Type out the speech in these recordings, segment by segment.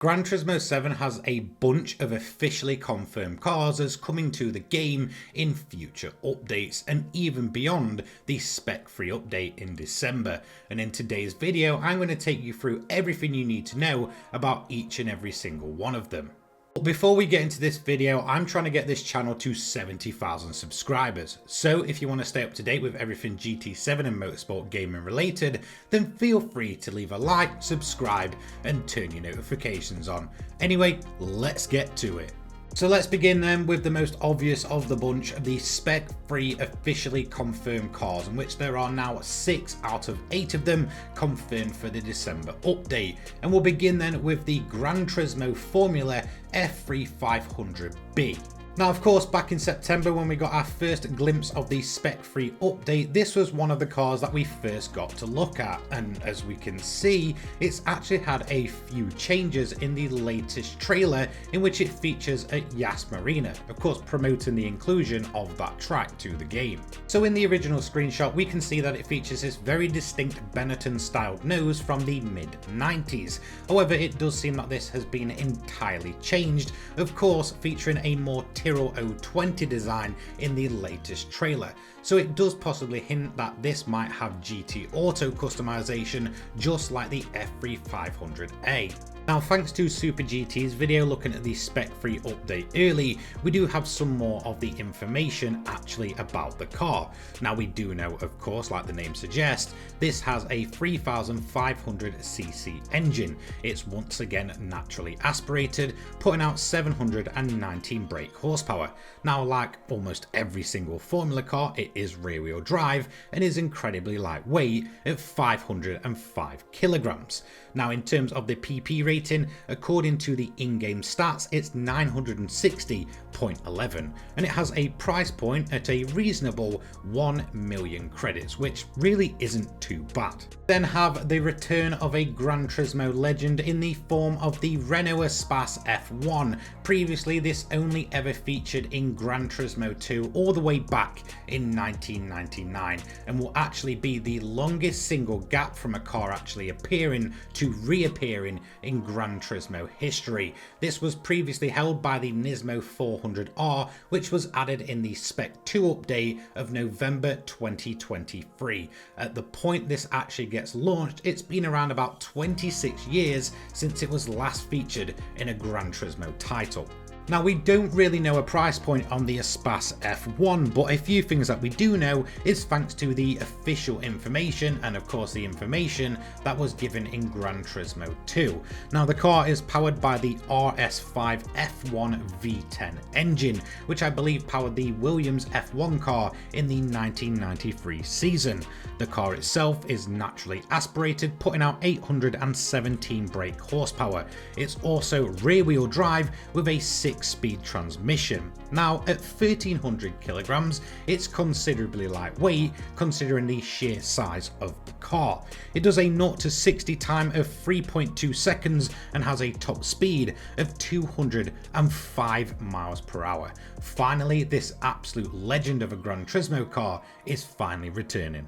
Gran Turismo 7 has a bunch of officially confirmed cars as coming to the game in future updates and even beyond the Spec free update in December. And in today's video, I'm going to take you through everything you need to know about each and every single one of them. But before we get into this video, I'm trying to get this channel to 70,000 subscribers. So if you want to stay up to date with everything GT7 and motorsport gaming related, then feel free to leave a like, subscribe, and turn your notifications on. Anyway, let's get to it. So let's begin then with the most obvious of the bunch, the Spec free officially confirmed cars, in which there are now 6 out of 8 of them confirmed for the December update. And we'll begin then with the Gran Turismo Formula F3 500B. Now, of course, back in September when we got our first glimpse of the Spec free update, this was one of the cars that we first got to look at, and as we can see, it's actually had a few changes in the latest trailer in which it features at Yas Marina, of course promoting the inclusion of that track to the game. So in the original screenshot, we can see that it features this very distinct Benetton styled nose from the mid 90s. However, it does seem that this has been entirely changed, of course featuring a more Tyrrell 020 design in the latest trailer, so it does possibly hint that this might have GT Auto customization just like the F3 500A. Now, thanks to Super GT's video looking at the Spec free update early, we do have some more of the information actually about the car. Now, we do know, of course, like the name suggests, this has a 3500cc engine. It's once again naturally aspirated, putting out 719 brake horsepower. Now, like almost every single Formula car, it is rear wheel drive and is incredibly lightweight at 505 kilograms. Now, in terms of the PP rating, according to the in-game stats, it's 960.11, and it has a price point at a reasonable 1 million credits, which really isn't too bad. Then have the return of a Gran Turismo legend in the form of the Renault Espace F1. Previously, this only ever featured in Gran Turismo 2 all the way back in 1999, and will actually be the longest single gap from a car actually appearing to reappearing in Gran Turismo history. This was previously held by the Nismo 400R, which was added in the Spec 2 update of November 2023. At the point this actually gets launched, it's been around about 26 years since it was last featured in a Gran Turismo title. Now, we don't really know a price point on the Espace F1, but a few things that we do know is thanks to the official information and of course the information that was given in Gran Turismo 2. Now, the car is powered by the RS5 F1 V10 engine, which I believe powered the Williams F1 car in the 1993 season. The car itself is naturally aspirated, putting out 817 brake horsepower. It's also rear wheel drive with a 6-speed transmission. Now, at 1300 kilograms, it's considerably lightweight considering the sheer size of the car. It does a 0 to 60 time of 3.2 seconds and has a top speed of 205 miles per hour. Finally, this absolute legend of a Gran Turismo car is finally returning.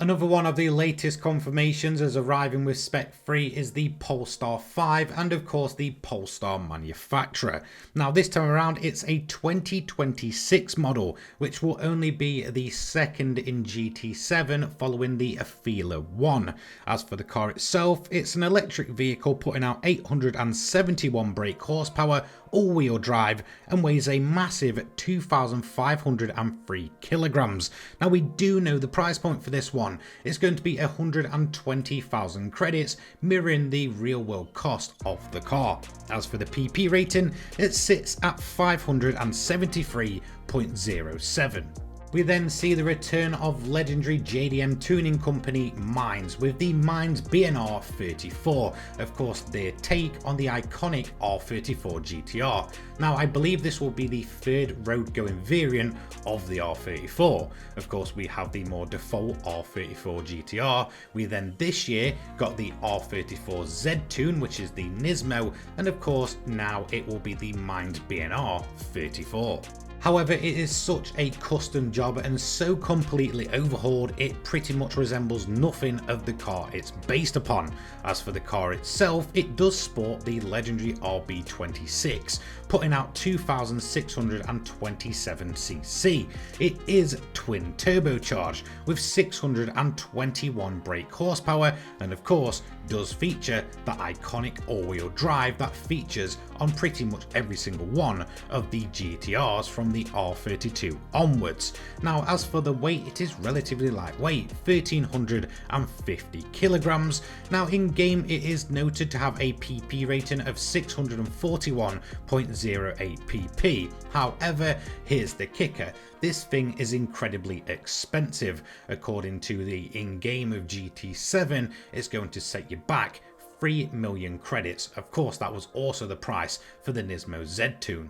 Another one of the latest confirmations as arriving with Spec 3 is the Polestar 5 and of course the Polestar manufacturer. Now, this time around it's a 2026 model, which will only be the second in GT7 following the Afeela 1. As for the car itself, it's an electric vehicle putting out 871 brake horsepower, all-wheel drive, and weighs a massive 2,503 kilograms. Now, we do know the price point for this one is going to be 120,000 credits, mirroring the real-world cost of the car. As for the PP rating, it sits at 573.07. We then see the return of legendary JDM tuning company Mines with the Mines BNR 34, of course their take on the iconic R34 GTR. Now, I believe this will be the third road going variant of the R34. Of course, we have the more default R34 GTR. We then this year got the R34 Z tune, which is the Nismo, and of course now it will be the Mines BNR 34. However, it is such a custom job and so completely overhauled, it pretty much resembles nothing of the car it's based upon. As for the car itself, it does sport the legendary RB26, putting out 2627cc. It is twin turbocharged with 621 brake horsepower, and of course does feature the iconic all-wheel drive that features on pretty much every single one of the GTRs from the R32 onwards. Now, as for the weight, it is relatively lightweight, 1350 kilograms. Now, in game it is noted to have a PP rating of 641.08 pp. However, here's the kicker. This thing is incredibly expensive. According to the in-game of GT7, it's going to set you back 3 million credits. Of course, that was also the price for the Nismo Z-Tune.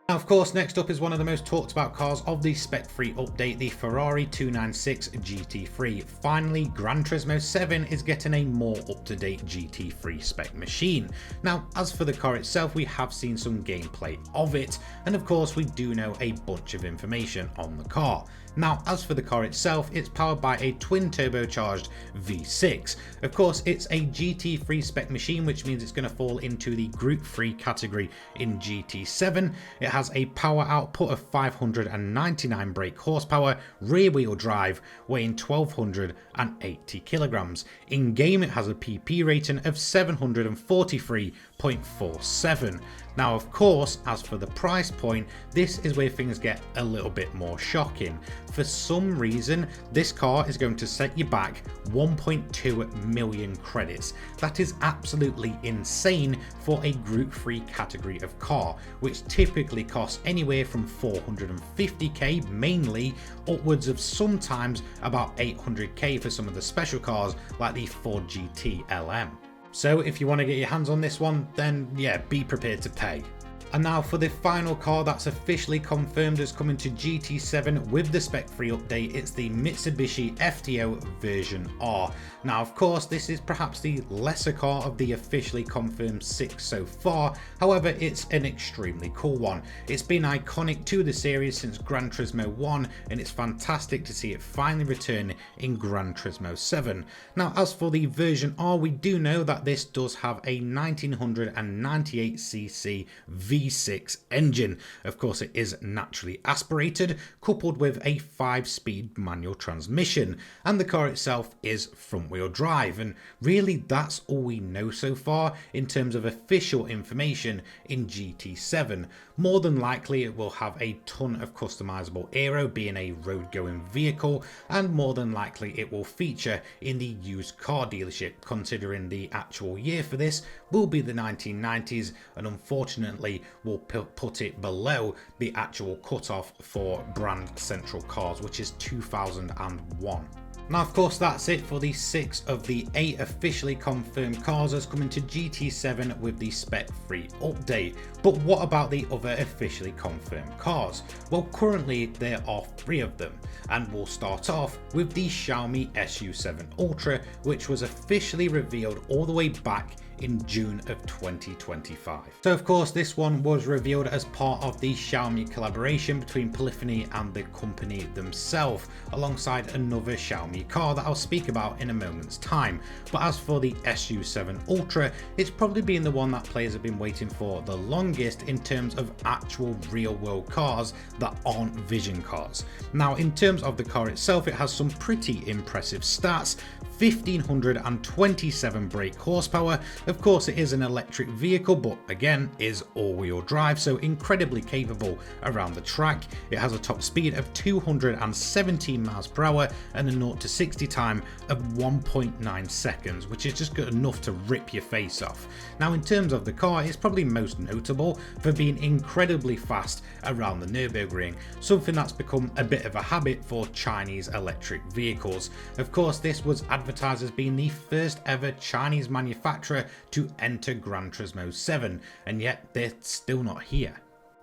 Now, of course, next up is one of the most talked about cars of the Spec 3 update, the Ferrari 296 GT3. Finally, Gran Turismo 7 is getting a more up-to-date GT3 spec machine. Now, as for the car itself, we have seen some gameplay of it, and of course we do know a bunch of information on the car. Now, as for the car itself, it's powered by a twin turbocharged V6. Of course, it's a GT3 spec machine, which means it's going to fall into the Group 3 category in GT7. It has a power output of 599 brake horsepower, rear wheel drive, weighing 1280 kilograms. In game, it has a PP rating of 743.47. Now, of course, as for the price point, this is where things get a little bit more shocking. For some reason, this car is going to set you back 1.2 million credits. That is absolutely insane for a Group 3 category of car, which typically costs anywhere from 450k mainly, upwards of sometimes about 800k for some of the special cars like the Ford GT LM. So if you want to get your hands on this one, then yeah, be prepared to pay. And now for the final car that's officially confirmed as coming to GT7 with the Spec 3 update, it's the Mitsubishi FTO version R. Now, of course, this is perhaps the lesser car of the officially confirmed 6 so far. However, it's an extremely cool one. It's been iconic to the series since Gran Turismo 1, and it's fantastic to see it finally return in Gran Turismo 7. Now, as for the version R, we do know that this does have a 1998cc V6 engine. Of course, it is naturally aspirated, coupled with a 5-speed manual transmission, and the car itself is front-wheel drive, and really that's all we know so far in terms of official information in GT7. More than likely it will have a ton of customizable aero, being a road-going vehicle, and more than likely it will feature in the used car dealership, considering the actual year for this will be the 1990s, and unfortunately will put it below the actual cutoff for brand central cars, which is 2001. Now, of course, that's it for the 6 of the 8 officially confirmed cars as coming to GT7 with the Spec 3 update. But what about the other officially confirmed cars? Well, currently there are 3 of them, and we'll start off with the Xiaomi SU7 Ultra, which was officially revealed all the way back in June of 2025. So of course this one was revealed as part of the Xiaomi collaboration between Polyphony and the company themselves, alongside another Xiaomi car that I'll speak about in a moment's time. But as for the SU7 Ultra, it's probably been the one that players have been waiting for the longest in terms of actual real world cars that aren't vision cars. Now, in terms of the car itself, it has some pretty impressive stats. 1527 brake horsepower. Of course, it is an electric vehicle, but again is all-wheel drive, so incredibly capable around the track. It has a top speed of 217 miles per hour and a 0 to 60 time of 1.9 seconds, which is just good enough to rip your face off. Now, in terms of the car, it's probably most notable for being incredibly fast around the Nürburgring, something that's become a bit of a habit for Chinese electric vehicles. Of course, this was advertised as being the first ever Chinese manufacturer to enter Gran Turismo 7, and yet they're still not here.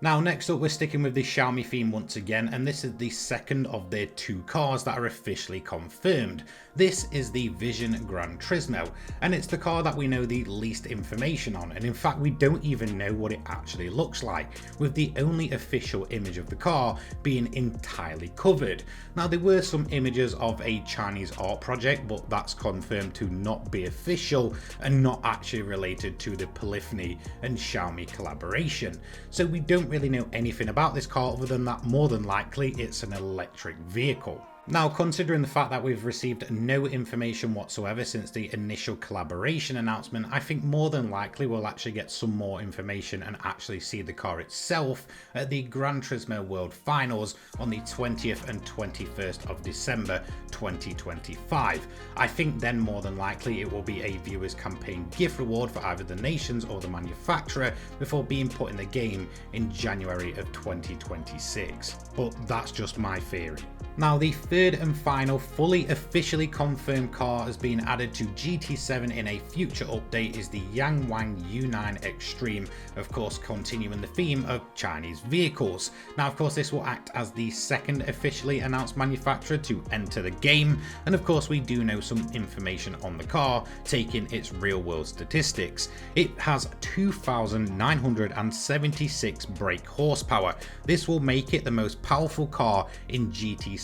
Now next up we're sticking with the Xiaomi theme once again, and this is the second of their two cars that are officially confirmed. This is the Vision Gran Turismo, and it's the car that we know the least information on, and in fact we don't even know what it actually looks like, with the only official image of the car being entirely covered. Now there were some images of a Chinese art project, but that's confirmed to not be official and not actually related to the Polyphony and Xiaomi collaboration. So we don't really know anything about this car other than that more than likely it's an electric vehicle. Now, considering the fact that we've received no information whatsoever since the initial collaboration announcement, I think more than likely we'll actually get some more information and actually see the car itself at the Gran Turismo World Finals on the 20th and 21st of December 2025. I think then more than likely it will be a viewers campaign gift reward for either the nations or the manufacturer before being put in the game in January of 2026. But that's just my theory. Now, the third and final fully officially confirmed car has been added to GT7 in a future update is the Yangwang U9 Extreme, of course continuing the theme of Chinese vehicles. Now of course this will act as the second officially announced manufacturer to enter the game, and of course we do know some information on the car taking its real world statistics. It has 2,976 brake horsepower. This will make it the most powerful car in GT7,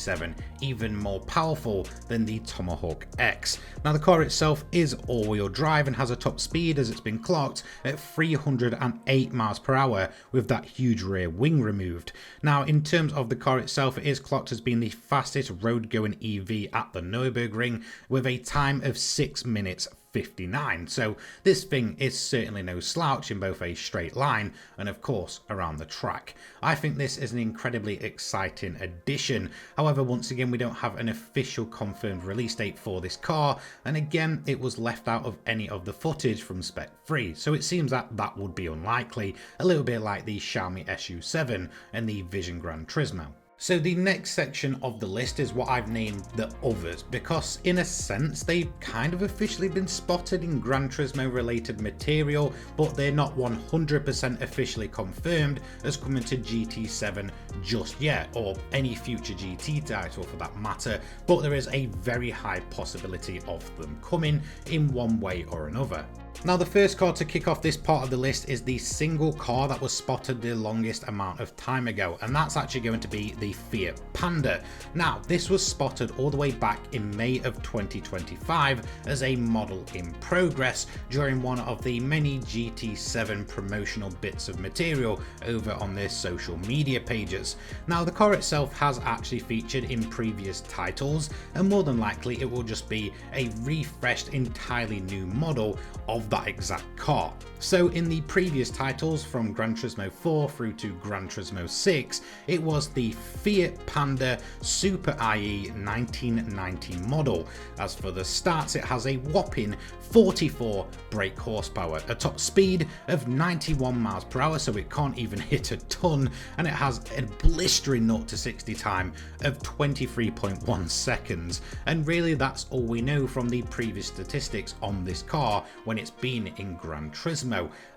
even more powerful than the Tomahawk X. Now the car itself is all-wheel drive and has a top speed, as it's been clocked, at 308 miles per hour with that huge rear wing removed. Now in terms of the car itself, it is clocked as being the fastest road-going EV at the Nürburgring with a time of 6 minutes 59. So this thing is certainly no slouch in both a straight line and of course around the track. I think this is an incredibly exciting addition. However, once again we don't have an official confirmed release date for this car, and again it was left out of any of the footage from Spec 3, so it seems that that would be unlikely, a little bit like the Xiaomi SU7 and the Vision Gran Turismo. So the next section of the list is what I've named the others, because in a sense they've kind of officially been spotted in Gran Turismo related material, but they're not 100% officially confirmed as coming to GT7 just yet, or any future GT title for that matter, but there is a very high possibility of them coming in one way or another. Now the first car to kick off this part of the list is the single car that was spotted the longest amount of time ago, and that's actually going to be the Fiat Panda. Now this was spotted all the way back in May of 2025 as a model in progress during one of the many GT7 promotional bits of material over on their social media pages. Now the car itself has actually featured in previous titles, and more than likely it will just be a refreshed entirely new model of that exact car. So in the previous titles from Gran Turismo 4 through to Gran Turismo 6, it was the Fiat Panda Super IE 1990 model. As for the stats, it has a whopping 44 brake horsepower, a top speed of 91 miles per hour, so it can't even hit a ton, and it has a blistering 0 to 60 time of 23.1 seconds. And really that's all we know from the previous statistics on this car when it's been in Gran Turismo.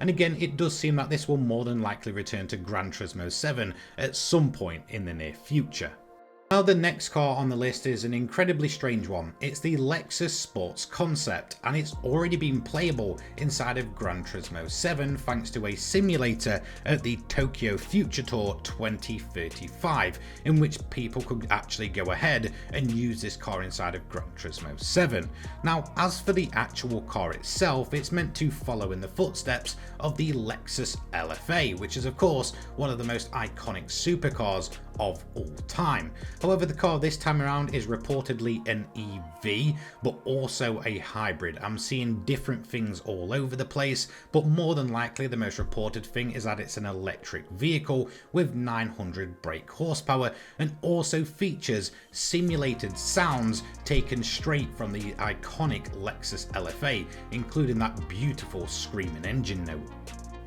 And again, it does seem that this will more than likely return to Gran Turismo 7 at some point in the near future. Now the next car on the list is an incredibly strange one. It's the Lexus Sports Concept, and it's already been playable inside of Gran Turismo 7 thanks to a simulator at the Tokyo Future Tour 2035, in which people could actually go ahead and use this car inside of Gran Turismo 7. Now as for the actual car itself, it's meant to follow in the footsteps of the Lexus LFA, which is of course one of the most iconic supercars of all time. However, the car this time around is reportedly an EV, but also a hybrid. I'm seeing different things all over the place, but more than likely the most reported thing is that it's an electric vehicle with 900 brake horsepower and also features simulated sounds taken straight from the iconic Lexus LFA, including that beautiful screaming engine note.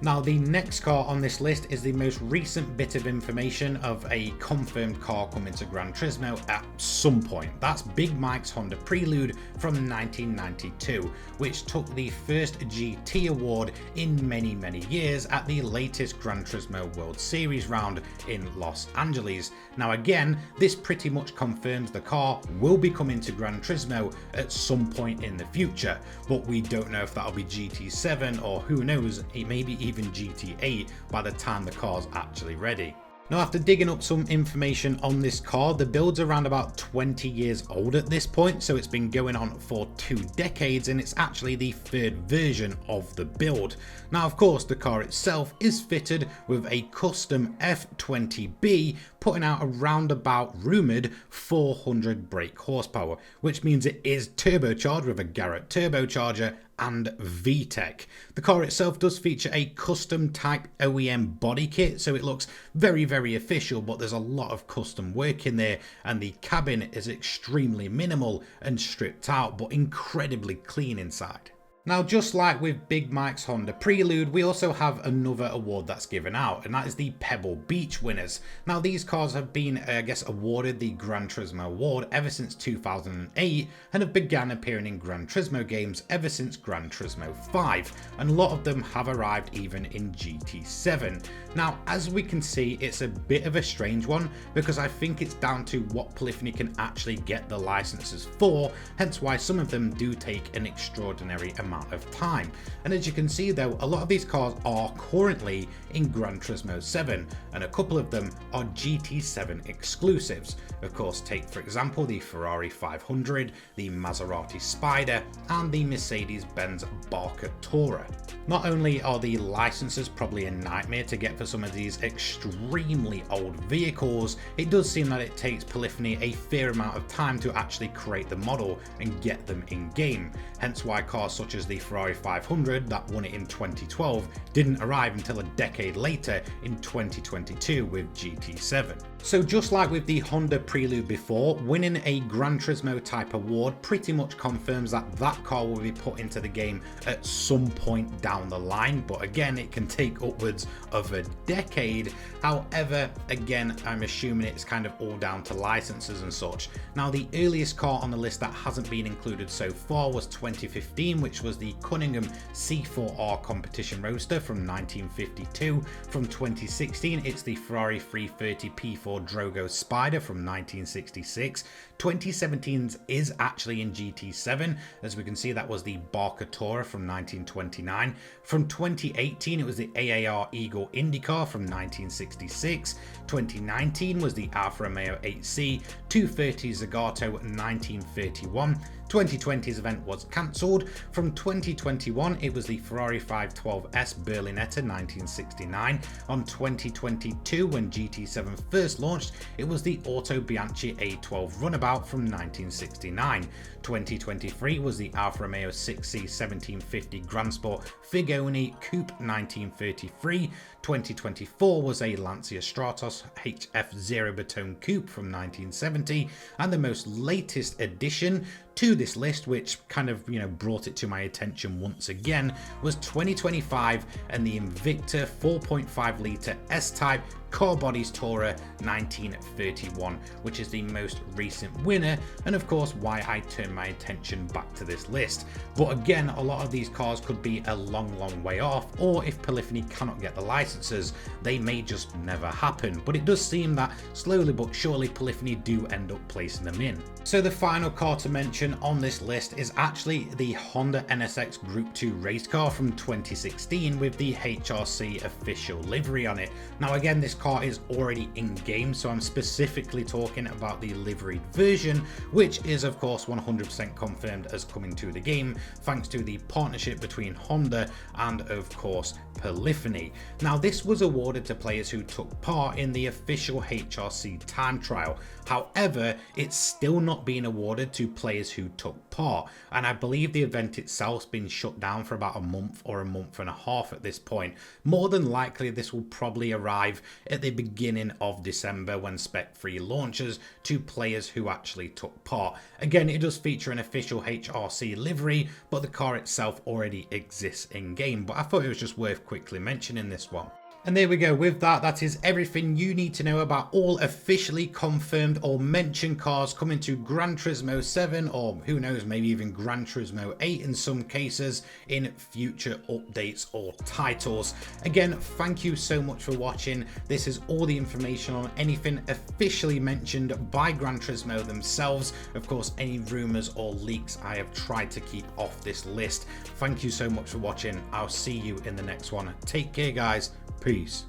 Now, the next car on this list is the most recent bit of information of a confirmed car coming to Gran Turismo at some point. That's Big Mike's Honda Prelude from 1992, which took the first GT award in many years at the latest Gran Turismo World Series round in Los Angeles. Now again, this pretty much confirms the car will be coming to Gran Turismo at some point in the future, but we don't know if that'll be GT7 or who knows, it may be even GT8 by the time the car's actually ready. Now, after digging up some information on this car, the build's around about 20 years old at this point, so it's been going on for 2 decades and it's actually the 3rd version of the build. Now, of course, the car itself is fitted with a custom F20B, putting out around about rumoured 400 brake horsepower, which means it is turbocharged with a Garrett turbocharger and VTEC. The car itself does feature a custom type OEM body kit, so it looks very official, but there's a lot of custom work in there, and the cabin is extremely minimal and stripped out, but incredibly clean inside. Now, just like with Big Mike's Honda Prelude, we also have another award that's given out, and that is the Pebble Beach winners. Now, these cars have been, I guess, awarded the Gran Turismo award ever since 2008 and have begun appearing in Gran Turismo games ever since Gran Turismo 5, and a lot of them have arrived even in GT7. Now, as we can see, it's a bit of a strange one because I think it's down to what Polyphony can actually get the licenses for, hence why some of them do take an extraordinary amount of time. And as you can see though, a lot of these cars are currently in Gran Turismo 7 and a couple of them are GT7 exclusives. Of course, take for example the Ferrari 500, the Maserati Spider and the Mercedes-Benz Barca Tourer. Not only are the licenses probably a nightmare to get for some of these extremely old vehicles, it does seem that it takes Polyphony a fair amount of time to actually create the model and get them in game, hence why cars such as the Ferrari 500 that won it in 2012 didn't arrive until a decade later in 2022 with GT7. So just like with the Honda Prelude before, winning a Gran Turismo type award pretty much confirms that that car will be put into the game at some point down the line, but again, it can take upwards of a decade. However, again, I'm assuming it's kind of all down to licenses and such. Now, the earliest car on the list that hasn't been included so far was 2015, which was the Cunningham C4R competition roadster from 1952. From 2016, it's the Ferrari 330 P4 Drogo Spider from 1966. 2017's is actually in GT7, as we can see that was the Barca Tourer from 1929. From 2018 it was the AAR Eagle IndyCar from 1966. 2019 was the Alfa Romeo 8C 230 Zagato 1931. 2020's event was cancelled. From 2021 it was the Ferrari 512S Berlinetta 1969. On 2022, when GT7 first launched, it was the Auto Bianchi A12 Runabout from 1969. 2023 was the Alfa Romeo 6C 1750 Grand Sport Figoni Coupe 1933. 2024 was a Lancia Stratos HF Zero Baton Coupe from 1970, and the most latest addition to this list, which kind of brought it to my attention once again, was 2025 and the Invicta 4.5 litre S-Type Car Bodies Tourer 1931, which is the most recent winner, and of course why I turned my attention back to this list. But again, a lot of these cars could be a long way off, or if Polyphony cannot get the licenses, they may just never happen. But it does seem that slowly but surely Polyphony do end up placing them in. So the final car to mention on this list is actually the Honda NSX Group 2 race car from 2016 with the HRC official livery on it. Now again, this car is already in game, so I'm specifically talking about the liveried version, which is of course 100% confirmed as coming to the game thanks to the partnership between Honda and of course Polyphony. Now this was awarded to players who took part in the official HRC time trial, However, it's still not being awarded to players who took part, and I believe the event itself's been shut down for about a month or a month and a half at this point. More than likely this will probably arrive at the beginning of December when Spec 3 launches to players who actually took part. Again, it does feature an official HRC livery, but the car itself already exists in game, but I thought it was just worth quickly mentioning this one. And there we go. With that, that is everything you need to know about all officially confirmed or mentioned cars coming to Gran Turismo 7, or who knows, maybe even Gran Turismo 8 in some cases, in future updates or titles. Again, thank you so much for watching. This is all the information on anything officially mentioned by Gran Turismo themselves. Of course, any rumors or leaks I have tried to keep off this list. Thank you so much for watching. I'll see you in the next one. Take care, guys. Peace.